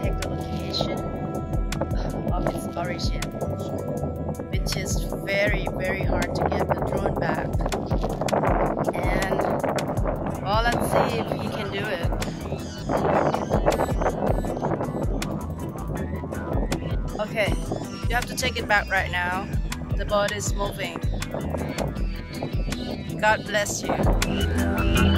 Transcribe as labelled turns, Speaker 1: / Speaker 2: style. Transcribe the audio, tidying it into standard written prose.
Speaker 1: take the location of its origin, which is very hard to get the drone back. And well, let's see if he can do it. Okay, you have to take it back right now. The boat is moving. God bless you.